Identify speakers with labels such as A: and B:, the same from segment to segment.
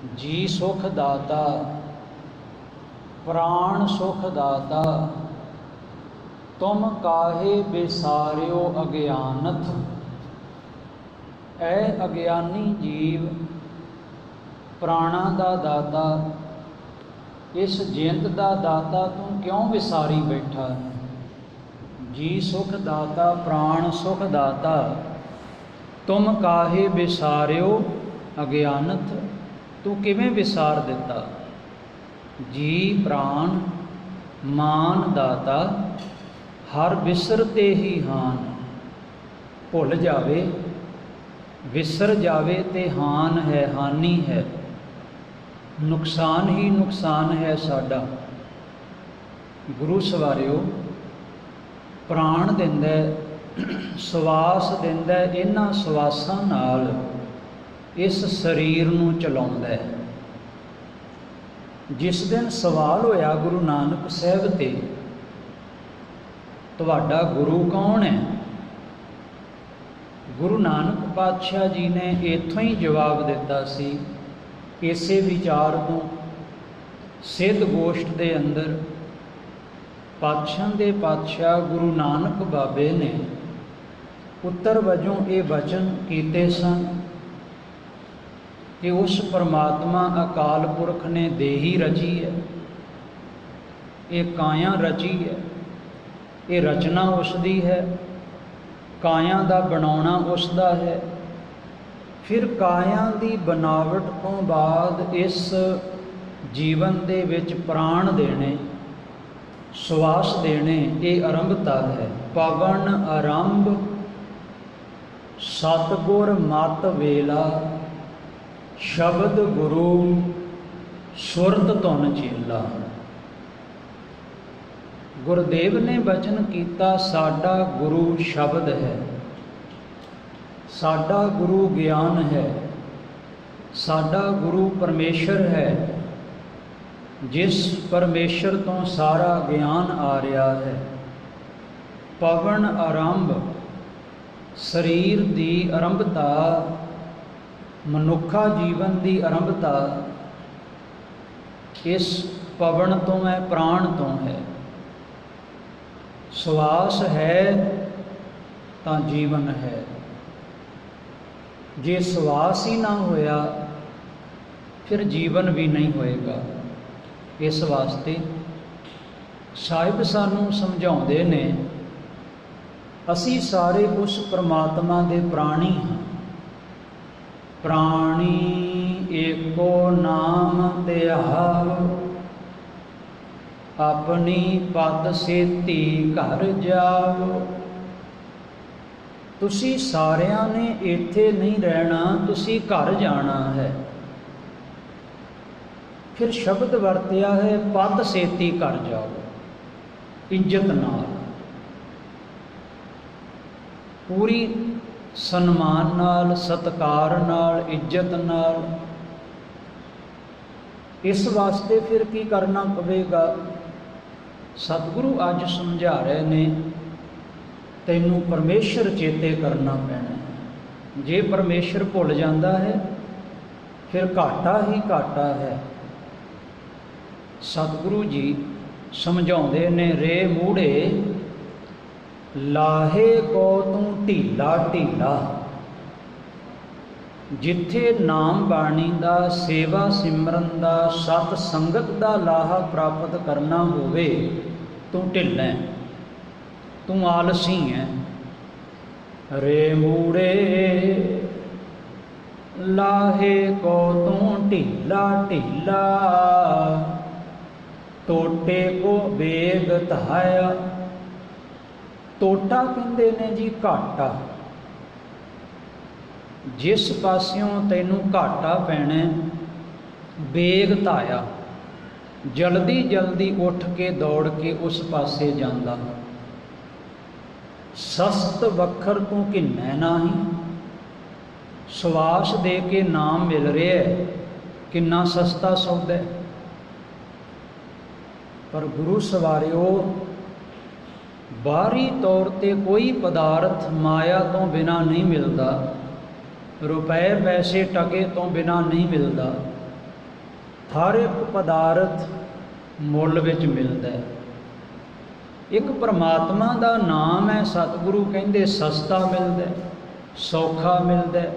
A: जी सुख दाता प्राण सुख दाता, तुम काहे बिसारियो अज्ञानथ। ऐ अज्ञानी जीव, प्राणा दा दाता, इस जिंद दा दाता तू क्यों विसारी बैठा है। जी सुख दाता प्राण सुख दाता, तुम काहे बिसारियो अज्ञानथ। तू किवें विसार दिता। जी प्राण मान दाता, हर विसरते ही हान। भुल जावे विसर जावे ते हान है, हानि है, नुकसान ही नुकसान है साडा। गुरु सवारियो प्राण दिंदा, सवास दिंदा, इन्हां सवासां नाल इस शरीर नूं चलाउंदा है। जिस दिन सवाल होया गुरु नानक साहब ते, तुहाडा गुरु कौन है। गुरु नानक पातशाह जी ने इत्थों ही जवाब दिता सी। इसे विचार तो सिद्ध गोष्ठ के अंदर पातशाह दे पातशाह गुरु नानक बाबे ने उत्तर वजों ये वचन कीते सन कि उस परमात्मा अकाल पुरख ने देही रची है, ये काया रची है, ये रचना उसकी है, काया का बनाना उसका है। फिर काया की बनावट तो बाद इस जीवन दे विच प्राण देने, श्वास देने, ये आरंभता है। पवन आरंभ सतगुर मत वेला, शब्द गुरु सुरत धुन चेला। गुरुदेव ने वचन किया, साडा गुरु शब्द है, साडा गुरु ज्ञान है, साडा गुरु परमेश्वर है। जिस परमेश्वर तो सारा ज्ञान आ रहा है। पवन आरंभ शरीर की आरंभता, मनुखा जीवन की आरंभता इस पवन तो है, प्राण तो है। श्वास है तो जीवन है। जे श्वास ही ना होया फिर जीवन भी नहीं होएगा। इस वास्ते साहिब सानू समझाउंदे ने, असी सारे उस परमात्मा दे प्राणी हाँ। प्राणी एको नाम त्याग, अपनी पत सेती घर जाओ। तुसी सारियां ने इत्थे नहीं रहना, तुसी घर जाना है। फिर शब्द वरतिया है, पत सेती घर जाओ, इज्जत नाल, पूरी सन्मान नाल, सत्कार नाल, इज्जत नाल। इस वास्ते फिर की करना पवेगा। सतगुरु अज समझा रहे ने, तैनू परमेश्वर चेते करना पैना है। जे परमेश्वर भुल जाता है फिर घाटा ही घाटा है। सतगुरु जी समझाउंदे ने, रे मूढ़े लाहे को तू ढीला ढीला। जिथे नाम बाणी का, सेवा सिमरन का, सत संगत का लाहा प्राप्त करना होवे, तू ढिला है, तू आलसी है। रे मूड़े लाहे को तू ढीला ढीला, टोटे को बेग धाया। टोटा कहते ने जी घाटा। जिस पासियों तैनू घाटा पैना, बेग धाया, जल्दी जल्दी उठ के दौड़ के उस पासे जांदा। सस्त वखर तू घिन्नै नाही, श्वास दे के नाम मिल रहा है, किन्ना सस्ता सौदा है। पर गुरु सवारियो बाहरी तौर पर कोई पदार्थ माया तो बिना नहीं मिलता, रुपए पैसे टके तो बिना नहीं मिलता। हर एक पदार्थ मुल विच मिलदा है। एक परमात्मा का नाम है, सतगुरु कहंदे सस्ता मिलदा है, सौखा मिलदा है,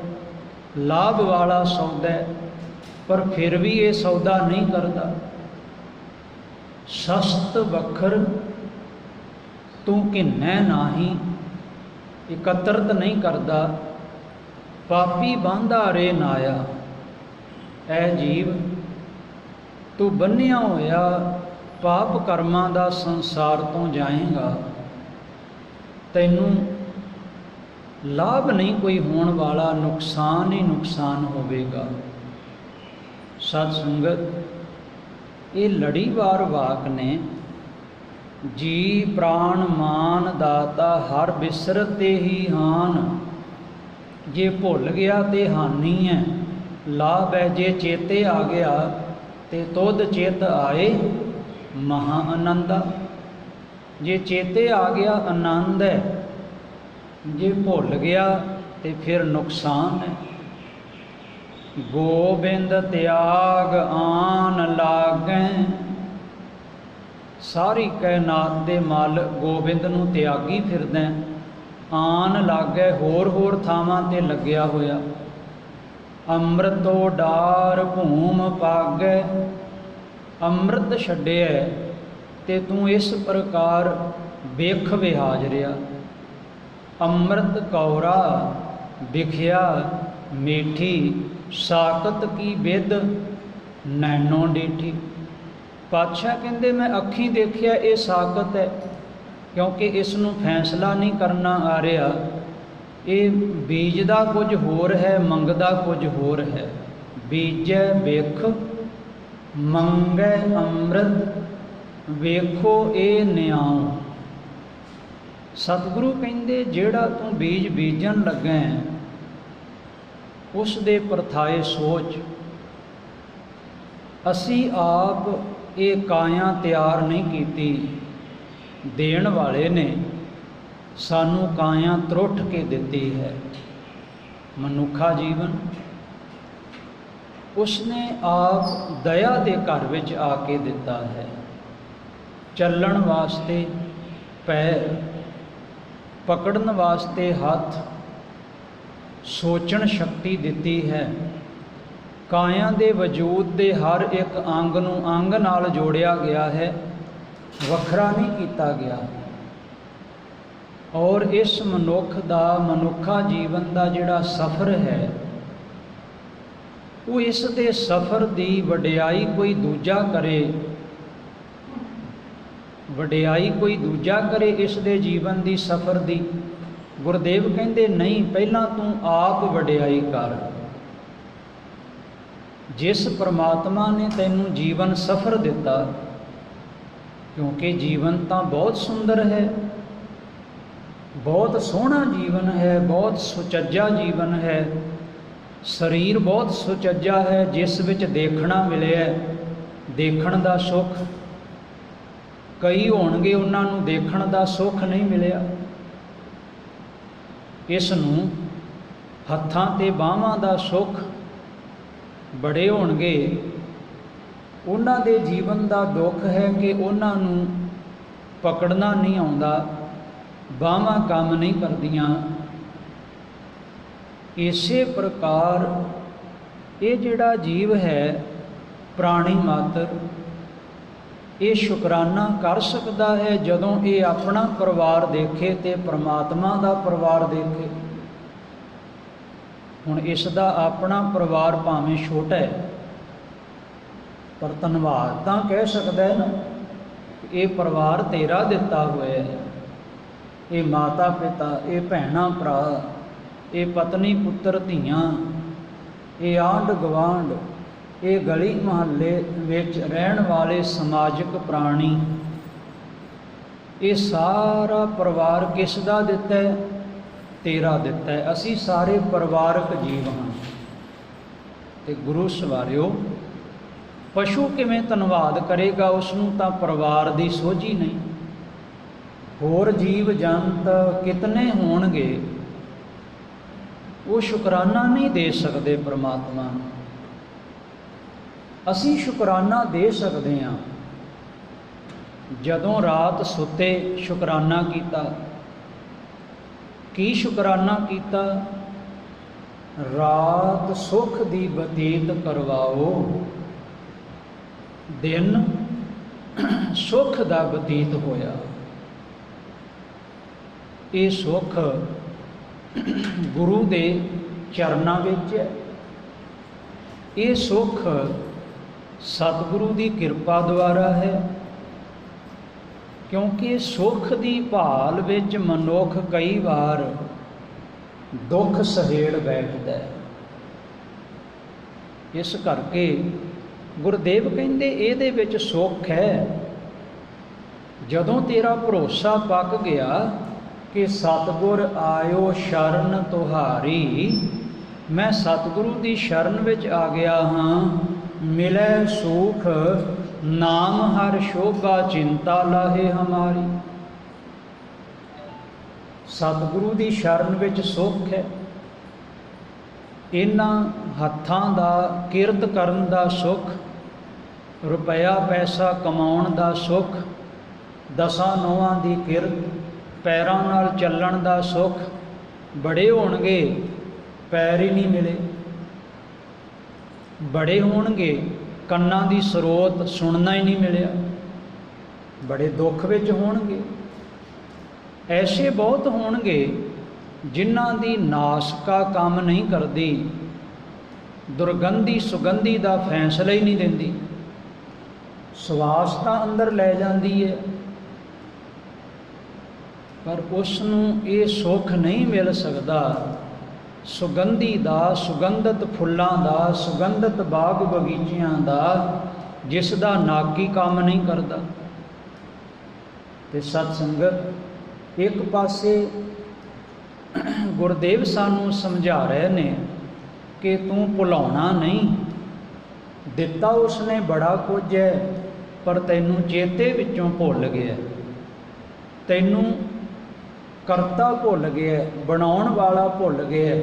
A: लाभ वाला सौदा है, पर फिर भी ये सौदा नहीं करता। सस्त वखर तू घिन्नै नाही, एकत्रित नहीं करता। पापी बांधा रे नाया, ऐ जीव तू बन्निया होया पाप कर्मां दा संसार तो जाएगा, तैनू लाभ नहीं कोई होने वाला, नुकसान ही नुकसान होवेगा। सत संगत, ये लड़ीवार वाक ने, जी प्राण मान दाता हर बिसरते ही हान। जे भुल गया तो हानि है, लाभ है जे चेते आ गया ते तुध चेत आए महा आनंदा। जे चेते आ गया आनंद है, जे भुल गया तो फिर नुकसान है। गोबिंद त्याग आन लागै, सारी कायनात दे मालिक गोबिंद नूं त्यागी फिरदा, आन लागै होर थावां ते लग्या होया। अमृतो डार भूम पागै, अमृत छड्डिया ते तू इस प्रकार बेख विहाज रहा। अमृत कौरा बिखिया मीठी, साकत की बिद नैनो डीठी। पातशाह कहते मैं अखी देखिया ये साकत है, क्योंकि इसनों फैसला नहीं करना आ रहा। ये बीजदा कुछ होर है, मंगदा कुछ होर है। बीजै बिख मंगै अमृत, वेखो ये न्याओ। सतगुरु कहते जेड़ा तू बीज बीजन लगा उस दे परथाए सोच। असी आप ये काया तैयार नहीं कीती, देण वाले ने सानू काया त्रुठ के दिती है। मनुखा जीवन उसने आप दया के घर विच आके दिता है। चलण वास्ते पैर, पकड़न वास्ते हाथ, सोचण शक्ति दिती है। काया दे वजूद दे हर एक अंग नूं अंग नाल जोड़िया गया है, वखरा नहीं किया गया। और इस मनुख दा मनुखा जीवन का जिहड़ा सफ़र है, वो इस दे सफ़र की वडियाई कोई दूजा करे, वडियाई कोई दूजा करे इस दे जीवन की सफ़र की। गुरुदेव कहते नहीं, पहला तू आप वडियाई कर। जिस परमात्मा ने तैनू जीवन सफ़र दिता, क्योंकि जीवन तो बहुत सुंदर है, बहुत सोहना जीवन है, बहुत सुचज्जा जीवन है। शरीर बहुत सुचज्जा है, जिस विच देखना मिले, देखण दा सुख। कई होणगे उन्हां नूं देखण दा सुख नहीं मिलिया। इस नूं हत्थां ते बाहां दा सुख बड़े होणगे, उन्हां दे जीवन दा दुख है कि उन्हां नूं पकड़ना नहीं आउंदा, बाहां काम नहीं करदियां। इसे प्रकार ये जिहड़ा जीव है प्राणी मात्र, ये शुकराना कर सकता है जदों ये अपना परिवार देखे तो परमात्मा का परिवार देखे। हुण इसका अपना परिवार भावें छोटा है, पर धन्नवाद तां कह सकता है ना, ये परिवार तेरा दिता हुआ है। ये माता पिता, ये भैणां भरा, ये पत्नी पुत्र धीआं, ये आंढ गवांढ, ये गली महल्ले विच रहन वाले समाजिक प्राणी, ये सारा परिवार किसदा दिता है? तेरा दिता है। असी सारे परिवारक जीव हाँ। ते गुरु सवारियो, पशु किवें धन्नवाद करेगा, उसनूं तां परिवार दी सोझी नहीं। होर जीव जंत कितने होणगे, वो शुकराना नहीं दे सकते परमात्मा। ਅਸੀਂ ਸ਼ੁਕਰਾਨਾ ਦੇ ਸਕਦੇ ਹਾਂ। ਜਦੋਂ ਰਾਤ ਸੁੱਤੇ ਸ਼ੁਕਰਾਨਾ ਕੀਤਾ। ਕੀ ਸ਼ੁਕਰਾਨਾ ਕੀਤਾ? ਰਾਤ ਸੁੱਖ ਦੀ ਬਤੀਤ ਕਰਵਾਓ, ਦਿਨ ਸੁੱਖ ਦਾ ਬਤੀਤ ਹੋਇਆ। ਇਹ ਸੁੱਖ ਗੁਰੂ ਦੇ ਚਰਨਾਂ ਵਿੱਚ ਹੈ। ਇਹ ਸੁੱਖ ਸਤਿਗੁਰੂ ਦੀ ਕਿਰਪਾ ਦੁਆਰਾ ਹੈ, ਕਿਉਂਕਿ ਸੁੱਖ ਦੀ ਭਾਲ ਵਿੱਚ ਮਨੁੱਖ ਕਈ ਵਾਰ ਦੁੱਖ ਸਹੇੜ ਬੈਠਦਾ ਹੈ। ਇਸ ਕਰਕੇ ਗੁਰਦੇਵ ਕਹਿੰਦੇ ਇਹਦੇ ਵਿੱਚ ਸੁੱਖ ਹੈ। ਜਦੋਂ ਤੇਰਾ ਭਰੋਸਾ ਪੱਕ ਗਿਆ ਕਿ ਸਤਿਗੁਰ ਆਇਓ ਸ਼ਰਨ ਤੁਹਾਰੀ, ਮੈਂ ਸਤਿਗੁਰੂ ਦੀ ਸ਼ਰਨ ਵਿੱਚ ਆ ਗਿਆ ਹਾਂ, ਮਿਲੈ ਸੁਖ ਨਾਮ ਹਰ ਸ਼ੋਭਾ ਚਿੰਤਾ ਲਾਹੇ ਹਮਾਰੀ। ਸਤਿਗੁਰੂ ਦੀ ਸ਼ਰਨ ਵਿੱਚ ਸੁੱਖ ਹੈ। ਇਹਨਾਂ ਹੱਥਾਂ ਦਾ ਕਿਰਤ ਕਰਨ ਦਾ ਸੁੱਖ, ਰੁਪਇਆ ਪੈਸਾ ਕਮਾਉਣ ਦਾ ਸੁੱਖ, ਦਸਾਂ ਨੌਹਾਂ ਦੀ ਕਿਰਤ, ਪੈਰਾਂ ਨਾਲ ਚੱਲਣ ਦਾ ਸੁੱਖ ਬੜੇ ਹੋਣਗੇ, ਪੈਰ ਹੀ ਨਹੀਂ ਮਿਲੇ। ਬੜੇ ਹੋਣਗੇ, ਕੰਨਾਂ ਦੀ ਸਰੋਤ ਸੁਣਨਾ ਹੀ ਨਹੀਂ ਮਿਲਿਆ, ਬੜੇ ਦੁੱਖ ਵਿੱਚ ਹੋਣਗੇ। ਐਸੇ ਬਹੁਤ ਹੋਣਗੇ ਜਿਨ੍ਹਾਂ ਦੀ ਨਾਸਿਕਾ ਕੰਮ ਨਹੀਂ ਕਰਦੀ, ਦੁਰਗੰਧੀ ਸੁਗੰਧੀ ਦਾ ਫੈਸਲਾ ਹੀ ਨਹੀਂ ਦਿੰਦੀ, ਸਵਾਸ ਤਾਂ ਅੰਦਰ ਲੈ ਜਾਂਦੀ ਹੈ, ਪਰ ਉਸ ਨੂੰ ਇਹ ਸੁੱਖ ਨਹੀਂ ਮਿਲ ਸਕਦਾ ਸੁਗੰਧੀ ਦਾ, ਸੁਗੰਧਿਤ ਫੁੱਲਾਂ ਦਾ, ਸੁਗੰਧਿਤ ਬਾਗ ਬਗੀਚਿਆਂ ਦਾ, ਜਿਸ ਦਾ ਨਾਕੀ ਕੰਮ ਨਹੀਂ ਕਰਦਾ। ਤੇ ਸਤ ਸੰਗਤ, ਇੱਕ ਪਾਸੇ ਗੁਰਦੇਵ ਸਾਨੂੰ ਸਮਝਾ ਰਹੇ ਨੇ ਕਿ ਤੂੰ ਭੁਲਾਉਣਾ ਨਹੀਂ, ਦਿੱਤਾ ਉਸਨੇ ਬੜਾ ਕੁਝ ਹੈ, ਪਰ ਤੈਨੂੰ ਚੇਤੇ ਵਿੱਚੋਂ ਭੁੱਲ ਗਿਆ, ਤੈਨੂੰ ਕਰਤਾ ਭੁੱਲ ਗਿਆ, ਬਣਾਉਣ ਵਾਲਾ ਭੁੱਲ ਗਿਆ।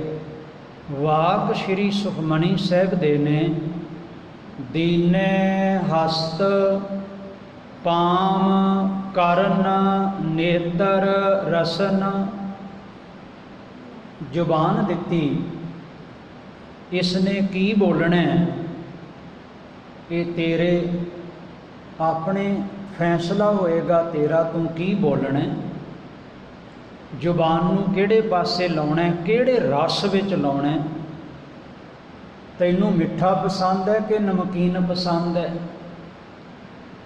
A: ਵਾਕ ਸ਼੍ਰੀ ਸੁਖਮਨੀ ਸਾਹਿਬ ਦੇ ਨੇ, ਦੀਨੇ ਹਸਤ ਪਾਮ ਕਰਨ ਨੇਤਰ ਰਸਨ। ਜ਼ੁਬਾਨ ਦਿੱਤੀ, ਇਸ ਨੇ ਕੀ ਬੋਲਣਾ, ਇਹ ਤੇਰੇ ਆਪਣੇ ਫੈਸਲਾ ਹੋਏਗਾ ਤੇਰਾ, ਤੂੰ ਕੀ ਬੋਲਣਾ। ਜ਼ੁਬਾਨ ਨੂੰ ਕਿਹੜੇ ਪਾਸੇ ਲਾਉਣਾ, ਕਿਹੜੇ ਰਸ ਵਿੱਚ ਲਾਉਣਾ। ਤੈਨੂੰ ਮਿੱਠਾ ਪਸੰਦ ਹੈ ਕਿ ਨਮਕੀਨ ਪਸੰਦ ਹੈ,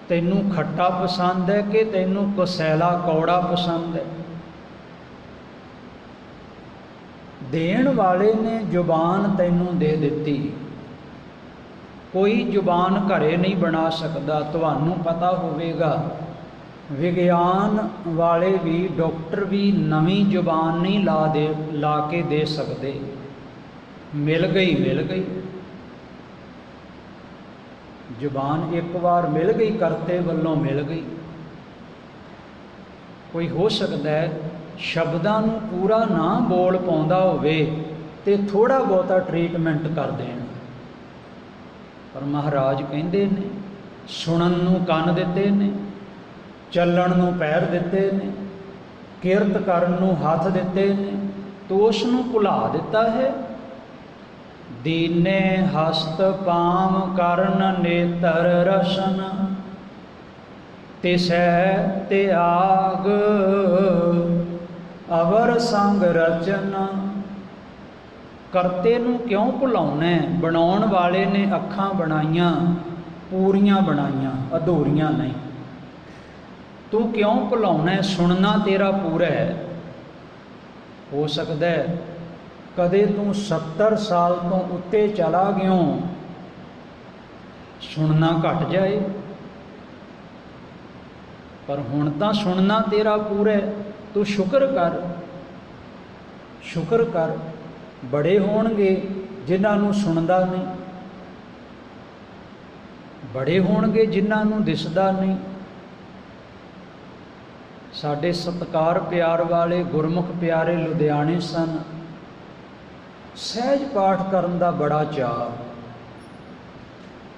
A: ਤੈਨੂੰ ਖੱਟਾ ਪਸੰਦ ਹੈ ਕਿ ਤੈਨੂੰ ਕਸੈਲਾ ਕੌੜਾ ਪਸੰਦ ਹੈ। ਦੇਣ ਵਾਲੇ ਨੇ ਜ਼ੁਬਾਨ ਤੈਨੂੰ ਦੇ ਦਿੱਤੀ, ਕੋਈ ਜ਼ੁਬਾਨ ਘਰੇ ਨਹੀਂ ਬਣਾ ਸਕਦਾ। ਤੁਹਾਨੂੰ ਪਤਾ ਹੋਵੇਗਾ ਵਿਗਿਆਨ ਵਾਲੇ ਵੀ, ਡਾਕਟਰ ਵੀ ਨਵੀਂ ਜ਼ੁਬਾਨ ਨਹੀਂ ਲਾ ਕੇ ਦੇ ਸਕਦੇ। ਮਿਲ ਗਈ ਮਿਲ ਗਈ ਜ਼ੁਬਾਨ, ਇੱਕ ਵਾਰ ਮਿਲ ਗਈ, ਕਰਤੇ ਵੱਲੋਂ ਮਿਲ ਗਈ। ਕੋਈ ਹੋ ਸਕਦਾ ਹੈ ਸ਼ਬਦਾਂ ਨੂੰ ਪੂਰਾ ਨਾ ਬੋਲ ਪਾਉਂਦਾ ਹੋਵੇ ਤੇ ਥੋੜਾ ਬਹੁਤਾ ਟ੍ਰੀਟਮੈਂਟ ਕਰ ਦੇਣ, ਪਰ ਮਹਾਰਾਜ ਕਹਿੰਦੇ ਨੇ ਸੁਣਨ ਨੂੰ ਕੰਨ ਦਿੱਤੇ ਨੇ, ਚੱਲਣ ਨੂੰ ਪੈਰ ਦਿੱਤੇ ਨੇ, ਕਿਰਤ ਕਰਨ ਨੂੰ ਹੱਥ ਦਿੱਤੇ ਨੇ, ਤੋ ਉਸ ਨੂੰ ਭੁਲਾ ਦਿੱਤਾ ਹੈ। ਦੀਨੇ ਹਸਤ ਪਾਮ ਕਰਨ ਨੇਤਰ ਰਸਨ, ਤਿਸੈ ਤਿਆਗ ਅਵਰ ਸੰਗ ਰਚਨ। ਕਰਤੇ ਨੂੰ ਕਿਉਂ ਭੁਲਾਉਣਾ? ਬਣਾਉਣ ਵਾਲੇ ਨੇ ਅੱਖਾਂ ਬਣਾਈਆਂ, ਪੂਰੀਆਂ ਬਣਾਈਆਂ, ਅਧੂਰੀਆਂ ਨਹੀਂ। ਤੂੰ ਕਿਉਂ ਭੁਲਾਉਣਾ? ਸੁਣਨਾ ਤੇਰਾ ਪੂਰਾ ਹੈ। ਹੋ ਸਕਦਾ ਹੈ ਕਦੇ ਤੂੰ 70 ਸਾਲ ਤੋਂ ਉੱਤੇ ਚਲਾ ਗਿਓ, ਸੁਣਨਾ ਘਟ ਜਾਏ, ਪਰ ਹੁਣ ਤਾਂ ਸੁਣਨਾ ਤੇਰਾ ਪੂਰਾ ਹੈ। ਤੂੰ ਸ਼ੁਕਰ ਕਰ, ਸ਼ੁਕਰ ਕਰ। ਬੜੇ ਹੋਣਗੇ ਜਿਨ੍ਹਾਂ ਨੂੰ ਸੁਣਦਾ ਨਹੀਂ, ਬੜੇ ਹੋਣਗੇ ਜਿਨ੍ਹਾਂ ਨੂੰ ਦਿਸਦਾ ਨਹੀਂ। ਸਾਡੇ ਸਤਿਕਾਰ ਪਿਆਰ ਵਾਲੇ ਗੁਰਮੁਖ ਪਿਆਰੇ ਲੁਧਿਆਣੇ ਸਨ, ਸਹਿਜ ਪਾਠ ਕਰਨ ਦਾ ਬੜਾ ਚਾਅ।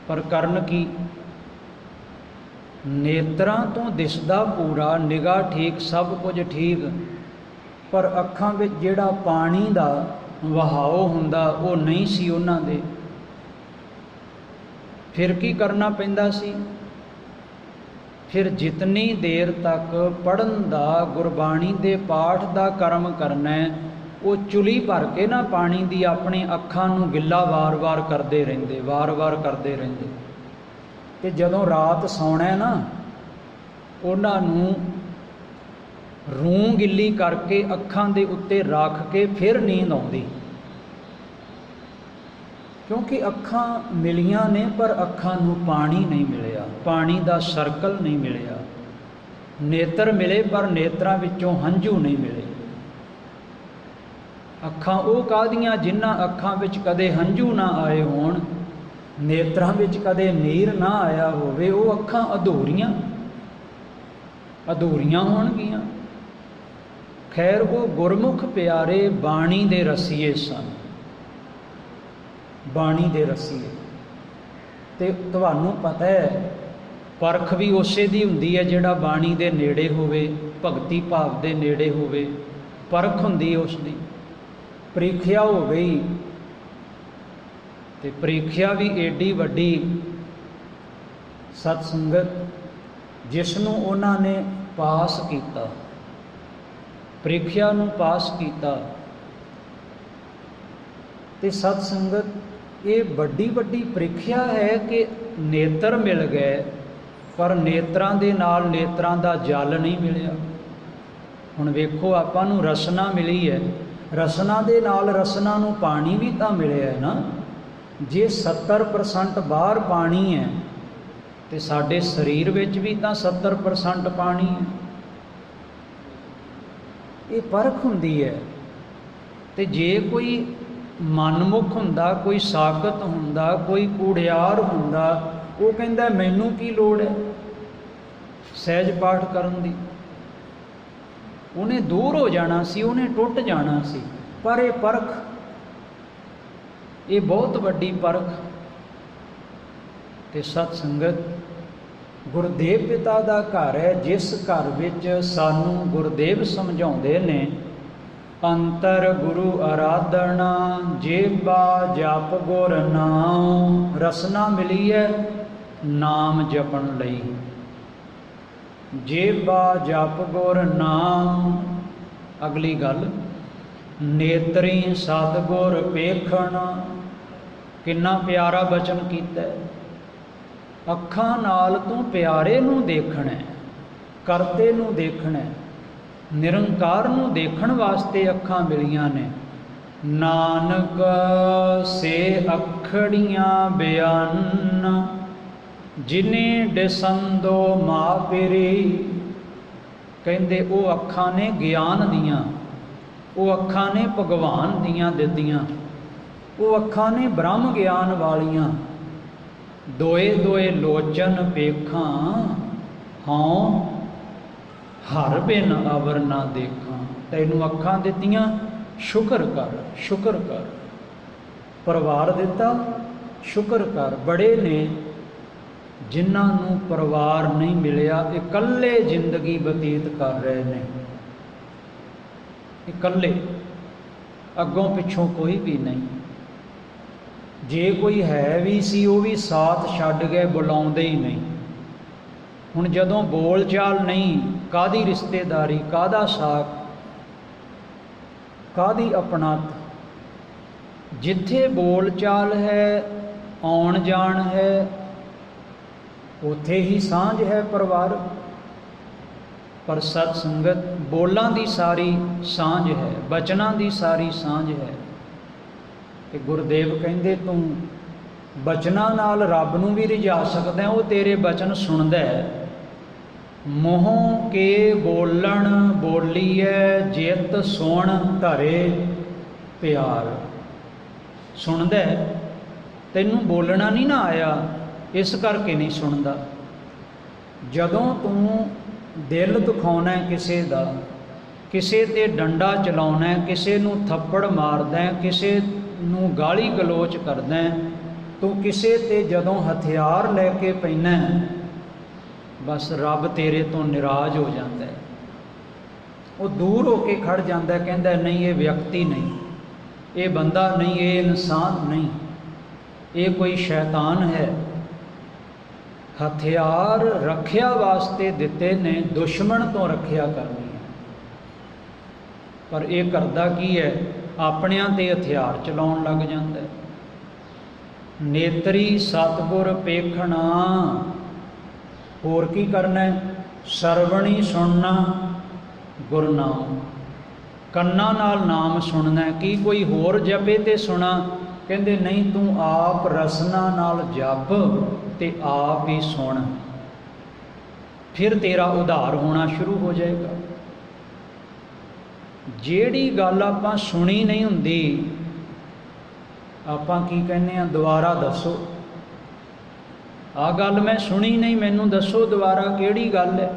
A: पर करन की नेत्रां तो दिसदा पूरा, निगाह ठीक, सब कुछ ठीक, पर अखां विच जिहड़ा पानी दा वहाओ हुंदा वो नहीं सी उन्हां दे। फिर की करना पैंदा सी? फिर जितनी देर तक पढ़न दा, गुरबाणी दे पाठ दा कर्म करना है, वो चुली भर के ना पानी दी अपने अखां नूं गिला वार वार करते रहिंदे, वार वार करते रहिंदे। ते जदों रात सौना ना, उन्हां नूं रूं गिली करके अखां दे उत्ते रख के फिर नींद आउंदी, क्योंकि अखां मिलियां ने पर अखां नूं पानी नहीं मिलिया, पानी दा सर्कल नहीं मिलिया। नेत्र मिले पर नेत्रां विचों हंझू नहीं मिले। अखां वो काहदियां जिन्हां अखां विच कदे हंझू ना आए होण, नेत्रां विच कदे नीर ना आया होवे, वो अखां अधूरियां अधूरियां होणगियां। खैर वो गुरमुख प्यारे बाणी दे रसीए सन, बाणी दे रसीए। ते तुहानूं पता है परख भी उसे दी हुंदी है जिहड़ा बाणी दे नेड़े होवे, भगती भाव दे नेड़े होवे, परख हुंदी है उसदी। ਪ੍ਰੀਖਿਆ हो गई, तो ਪ੍ਰੀਖਿਆ भी एडी वड्डी सतसंगत जिसनों उन्होंने पास किया, ਪ੍ਰੀਖਿਆ नूं पास किया। तो सतसंगत ये वड्डी वड्डी ਪ੍ਰੀਖਿਆ है कि नेत्र मिल गए पर नेत्रां दे नाल नेत्रां दा जल नहीं मिलिया। हुण वेखो आपां नूं रसना मिली है, रसना दे नाल रसना नूं पानी भी तो मिलिया है ना। जे 70% बाहर पानी है तो साडे शरीर विच भी तो 70% पानी है। ये परख हुंदी है। तो जे कोई मनमुख हुंदा, कोई साकत हुंदा, कोई कूड़ियार हुंदा, वो कहंदा मैनूं की लोड़ है सहज पाठ करन दी, उन्हें दूर हो जाना सी, उन्हें टुट जाना सी। पर ये परख, ये बहुत वड्डी परख। ते सतसंगत गुरदेव पिता दा घर है, जिस घर विच सानू गुरदेव समझाउंदे ने अंतर गुरु आराधना, जेबा जप गुर नाम। रसना मिली है नाम जपन लई, जेबा जप गुर नाम। अगली गल नेत्री सतगुर पेखण, किन्ना प्यारा बचन कीता। अखां नाल तूं प्यारे नूं देखना है, करते नूं देखना है, निरंकार नूं देखण वास्ते अखां मिलियां ने। नानक से अखड़ियां बयान, जिने डिसंदो मापिरी। कहंदे वो अखां ने ज्ञान दियां, वो अखां ने भगवान दियां दित्तियां, वो अखां ने ब्रह्म ज्ञान वालियां। दोए दोए लोचन पेखां, हाँ हर बिन अवर ना देखां। तैनूं अखां दित्तियां, शुक्र कर, शुक्र कर। परिवार दिता, शुक्र कर। बड़े ने जिन्होंने परिवार नहीं मिलिया, इकल्ले जिंदगी बतीत कर रहे हैं, इकल्ले, अगों पिछों कोई भी नहीं। जे कोई है भी सी, वो भी साथ छड्ड गए, बुलाउंदे ही नहीं। हुण जदों बोल चाल नहीं, कादी रिश्तेदारी, कादा साक, कादी अपनात। जिथे बोल चाल है, आउण जाण है, उत्थे ही सांझ है परिवार। पर सतसंगत बोलां दी सारी सांझ है, बचनां दी सारी सांझ है। कि गुरदेव कहंदे तूं बचनां नाल रब नूं भी रिझा सकदा है, वो तेरे बचन सुणदा है। मोहों के बोलण बोलीए, जित सुण धरे प्यार। सुणदा है, तैनूं बोलना नहीं ना आया, इस करके नहीं सुनदा। जदों तूं दिल दुखाउणा है किसे दा, किसे ते डंडा चलाउणा है, किसे नूं थप्पड़ मारदा है, किसे नूं गाली गलोच करदा है, तू किसे ते जदों हथियार लैके पैना बस रब तेरे तो निराज हो जाता है। वो दूर होके खड़ जाता है, कहता है नहीं ये व्यक्ति नहीं, ये बंदा नहीं, ये इंसान नहीं, ये कोई शैतान है। हथियार रखिया वास्ते दिते ने, दुश्मन तो रखिया करनी है। पर यह करदा की है, अपनियां ते हथियार चलाउण लग जाता है। नेत्री सतगुर पेखना, होर की करना है, सरवणी सुनना गुरनाम, कन्ना नाल नाम सुनना। की कोई होर जपे ते सुना, कहते नहीं तू आप रसना नाल जप ते आप ही सुन, फिर तेरा उधार होना शुरू हो जाएगा। जेड़ी गल आपां सुनी नहीं हुंदी, आपां की कहने दोबारा दसो, आ गल मैं सुनी नहीं, मैनू दसो दोबारा किहड़ी गल है।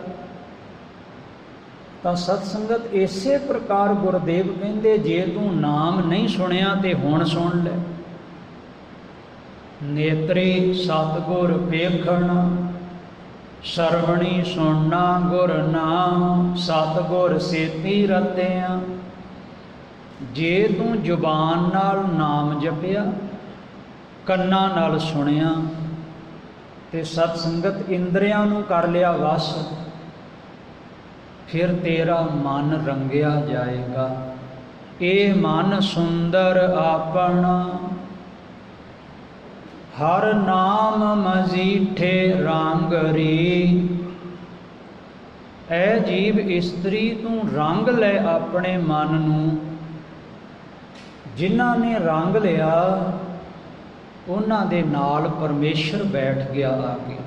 A: तो सतसंगत इसे प्रकार गुरुदेव कहते जे तू नाम नहीं सुनिया तो हुण सुन ले। नेत्री सतगुर पेखना, सरवणी सुनना गुर नाम, सतगुर सेती रतिया। जे तू जुबान नाल नाम जपिया, कन्ना नाल सुनिया, ते सतसंगत इंद्रियां नू कर लिया वस, फिर तेरा मन रंगिया जाएगा। ए मन सुंदर आपना, हर नाम मजीठे रंग री। ऐ जीव इस्त्री तू रंग ले अपने मन नू, जिन्हां ने रंग लिया उन्हां दे नाल परमेश्वर बैठ गया आके।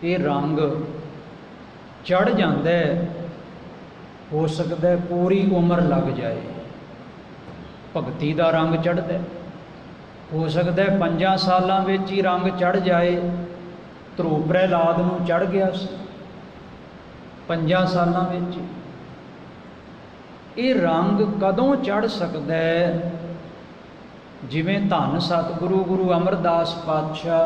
A: ये रंग चढ़ जाता है, हो सकता है पूरी उम्र लग जाए। भगती का रंग चढ़ता है, हो सकता है 5 सालों में ही रंग चढ़ जाए। ध्रुव प्रहलाद नूं चढ़ गया 5 सालों में। ये रंग कदों चढ़ सकता है, जिमें धन सतगुरु गुरु अमरदास पातशाह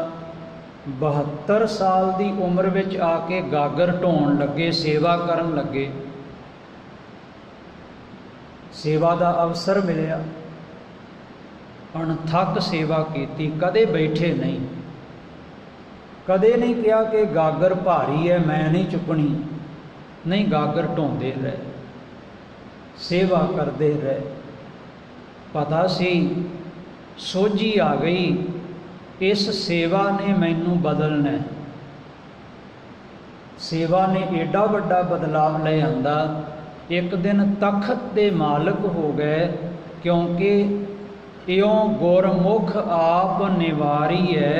A: 72 साल की उम्र विच आके गागर ढोण लगे, सेवा करन लगे। सेवा का अवसर मिलिया, अणथक सेवा की, कदे बैठे नहीं, कदे नहीं कहा कि गागर भारी है मैं नहीं चुकनी, नहीं गागर ढोंदे रहे, सेवा करते रहे। पता सी सोझी आ गई, इस सेवा ने मैनू बदलना है। सेवा ने एडा वड्डा बदलाव ले आंदा, एक दिन तखत दे मालक हो गए, क्योंकि इयों गुरमुख आप निवारी है,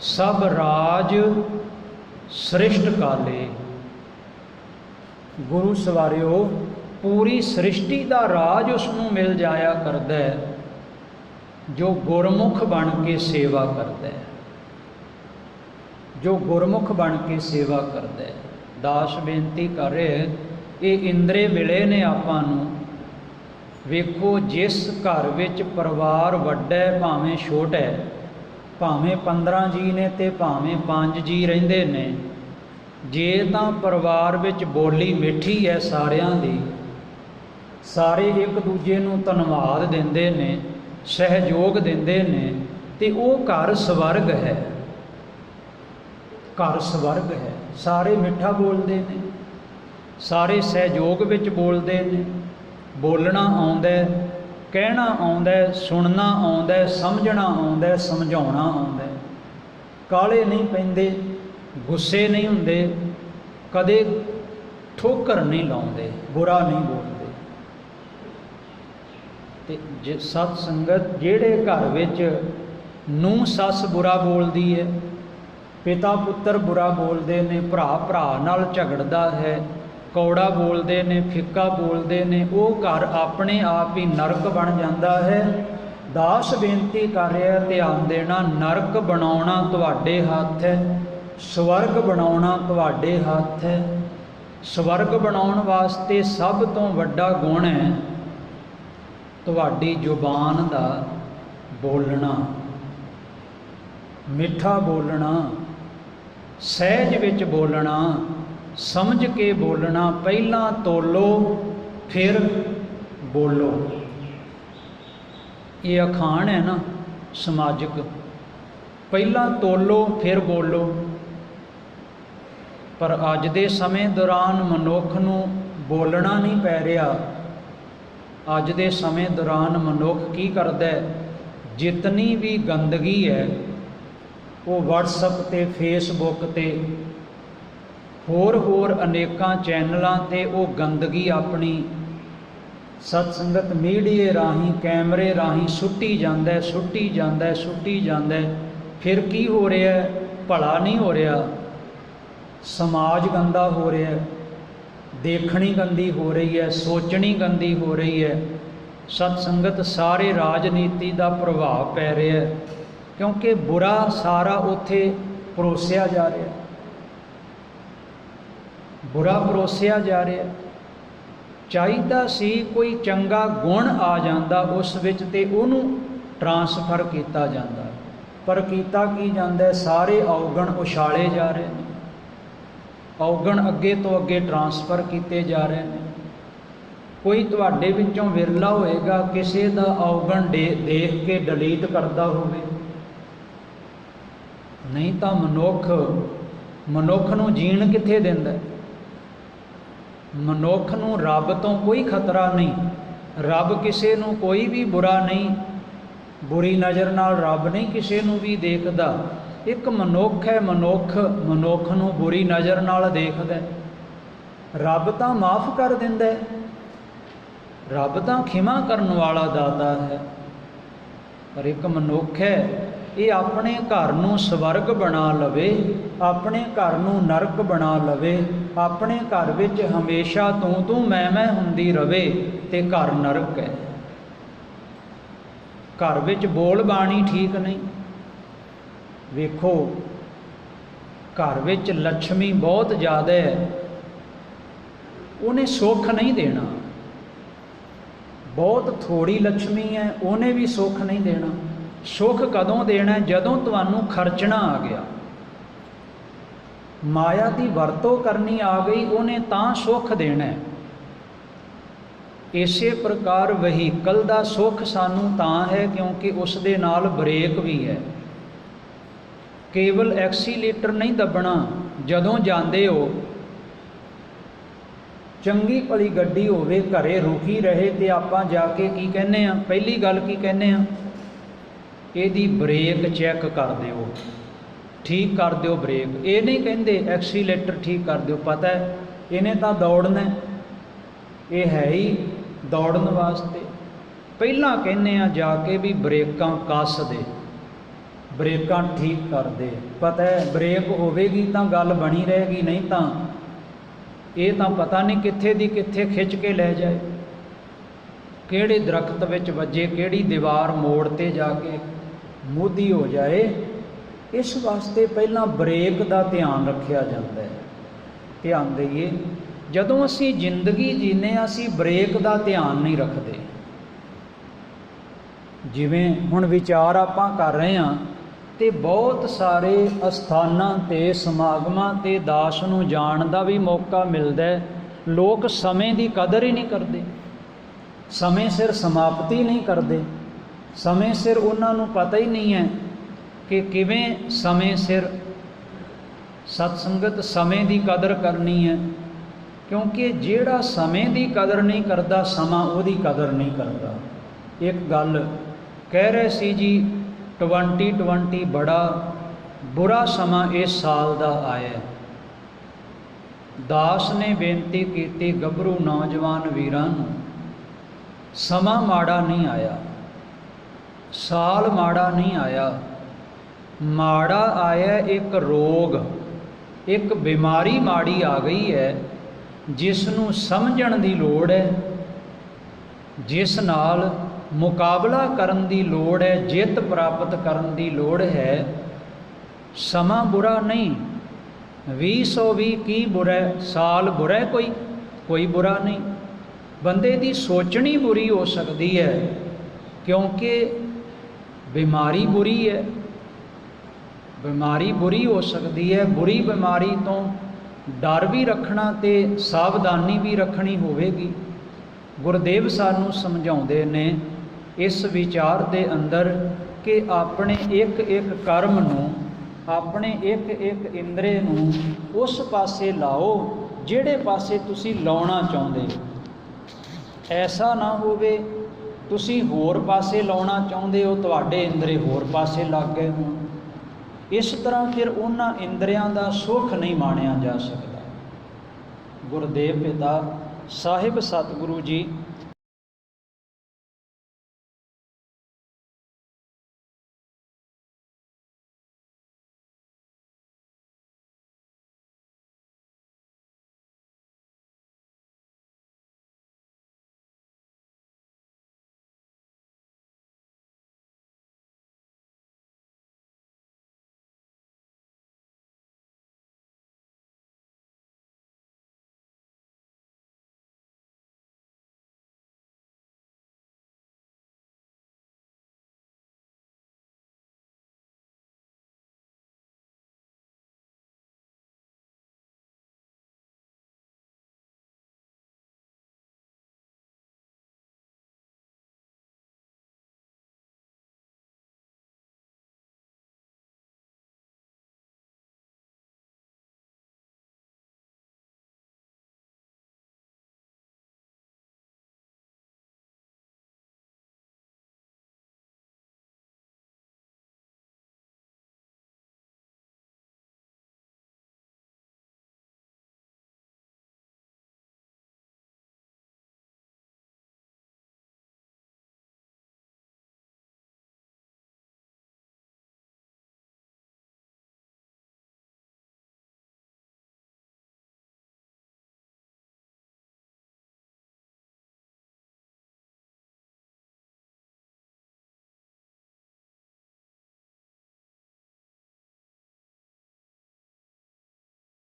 A: सब राज सृष्ट काले। गुरु सवारियो पूरी सृष्टि का राज उसनों मिल जाया करता है जो गुरमुख बन के सेवा करता है, जो गुरमुख बन के सेवा करता है। दास बेनती कर रहे, ये इंद्रे मिले ने आपां नूं। वेखो जिस घर विच परिवार वड्डा है भावें छोटा है, भावें 15 जी ने ते भावें 5 जी रहिंदे ने, जे तां परिवार विच बोली मिठी है सारियां दी, सारे एक दूजे नूं धन्नवाद दिंदे ने, सहयोग दिंदे ने, ते ओह घर स्वर्ग है। घर स्वर्ग है, सारे मिठा बोलते हैं, सारे सहयोग विच बोलते हैं, बोलना आउंदा है, कहना आउंदा है, सुनना आउंदा है, समझना आउंदा है, समझाउणा आउंदा है। काले नहीं पैंदे, गुस्से नहीं हुंदे, कदे ठोकर नहीं लाउंदे, बुरा नहीं बोलते। ते जे सत संगत जेड़े घर विच नूं सस बुरा बोलदी है, पिता पुत्र बुरा बोलते ने, भरा भरा नाल झगड़दा है, कौड़ा बोलते ने, फिक्का बोलते ने, वो घर अपने आप ही नरक बन जाता है। दास बेनती कर रहा ध्यान देना, नरक बनाउणा तुहाडे हत्थ है, स्वर्ग बनाउणा तुहाडे हत्थ है। स्वर्ग बनाउण वास्ते सब तो वड्डा गुण है तुहाडी जुबान दा बोलना, मिठा बोलना, सहज विच बोलना, समझ के बोलना। पहला तोलो फिर बोलो, ये अखाण है ना समाजिक। पहला तोलो फिर बोलो। पर अज दे समय दौरान मनुख नूं बोलना नहीं पै रहा। अज दे समय दौरान मनुख की करदा है, जितनी भी गंदगी है वो व्हाट्सएप ते फेसबुक ते होर अनेकां चैनलों ते वो गंदगी अपनी सत्संगत मीडिया राही कैमरे राही सुट्टी जांदा है, सुट्टी जांदा है, सुट्टी जांदा है। फिर की हो रहा है? भला नहीं हो रहा, समाज गंदा हो रहा है, देखनी गंदी हो रही है, सोचनी गंदी हो रही है। सत्संगत सारे राजनीति का प्रभाव पै रहा है, क्योंकि बुरा सारा उत्थे परोसिया जा रहा है, बुरा परोसिया जा रहा है। चाहिदा सी कोई चंगा गुण आ जांदा उस विच ते उहनूं ट्रांसफर किया जाता, पर कीता की जांदा है? सारे अवगुण उछाले जा रहे हैं, अवगुण अगे तो अगे ट्रांसफर किए जा रहे हैं। कोई तुहाडे विचों विरला होएगा किसी का अवगुण देख के डिलीट करता होवे, नहीं तो मनुख नूं जीण कित्थे दिंदा? मनुख नूं रब तो कोई खतरा नहीं, रब किसी नूं कोई भी बुरा नहीं, बुरी नज़र नाल रब नहीं किसी नूं भी देखदा। एक मनुख है, मनुख नूं बुरी नज़र नाल देखदा, रब तां माफ़ कर दिंदा है, रब तां खिमा करन वाला दाता है। पर एक मनुख है, ये अपने घर नूं स्वर्ग बना लवे, अपने घर नूं नरक बना लवे, अपने घर विच हमेशा तू मैं हुंदी रवे, ते घर नरक है। घर विच बोल बाणी ठीक नहीं। वेखो घर विच लक्ष्मी बहुत ज़्यादा है, उन्हें सुख नहीं देना। बहुत थोड़ी लक्ष्मी है, उन्हें भी सुख नहीं देना। सुख कदों देना? जदों तुहानूं खर्चना आ गया, माया की वरतों करनी आ गई, उन्हें तां सुख देना है। इसे प्रकार वहीकल का सुख सानू तां है क्योंकि उस दे नाल ब्रेक भी है। केवल एक्सीलेटर नहीं दबना, जदों जांदे हो चंगी भली गड्डी होवे घरे रुकी रहे तो आपां जाके की कहने आ, पहली गल की कहने आ, इहदी ब्रेक चैक कर दिओ, ठीक कर दिओ ब्रेक। ये नहीं कहते एक्सीलेटर ठीक कर दिओ, पता है इन्हें तो दौड़ना, ये है ही दौड़न वास्ते। पहला कहने आ जाके भी ब्रेकां कस दे, ब्रेकां ठीक कर दे। पता है ब्रेक होवेगी तो गल बनी रहेगी, नहीं तो ये तो पता नहीं कित्थे दी कित्थे खिंच के ले जाए, किहड़े दरख्त विच वजे, किहड़ी दीवार मोड़ ते जाके मोदी हो जाए। इस वास्ते पहला ब्रेक का ध्यान रखा जाता है। ध्यान दईए, जदों असी जिंदगी जीने असी ब्रेक का ध्यान नहीं रखते। जिवें हुण विचार आपां कर रहे हैं तो बहुत सारे अस्थानां ते समागमां ते दास नूं जाण दा भी मौका मिलता है। लोग समय की कदर ही नहीं करते, समय सिर समाप्ति नहीं करते, समय सिर उन्होंने पता ही नहीं है कि किवें समय सिर सत्संगत समय की कदर करनी है। क्योंकि जिहड़ा समय की कदर नहीं करता समा उहदी कदर नहीं करता। एक गल कह रहे सी जी 2020 बड़ा बुरा समा इस साल का आया। दास ने बेनती की गभरू नौजवान वीरां नूं, समा माड़ा नहीं आया, साल माड़ा नहीं आया, माड़ा आया एक रोग, एक बीमारी माड़ी आ गई है जिसनों समझण दी लोड़ है, जिस नाल मुकाबला करन दी लोड़ है, जित प्राप्त करन दी लोड़ है। समा बुरा नहीं, 2020 की बुरा है, साल बुरा है, कोई बुरा नहीं। बंदे दी सोचनी बुरी हो सकती है, क्योंकि बीमारी बुरी है, बीमारी बुरी हो सकती है। बुरी बीमारी तो डर भी रखना ते सावधानी भी रखनी होवेगी। गुरुदेव सानू समझाउंदे ने इस विचार दे अंदर कि अपने एक एक कर्म नूं, अपने एक एक इंद्रिय नूं उस पासे लाओ जिहड़े पासे तुसी लाउणा चाहुंदे हो। ऐसा ना होवे तुसी होर पासे लाउणा चाहुंदे हो, तुहाडे इंद्रिय होर पासे लग गए होण। इस तरह फिर उन्हां इंद्रियां दा सुख नहीं माणिया जा सकता। गुरुदेव पिता साहिब सतगुरु जी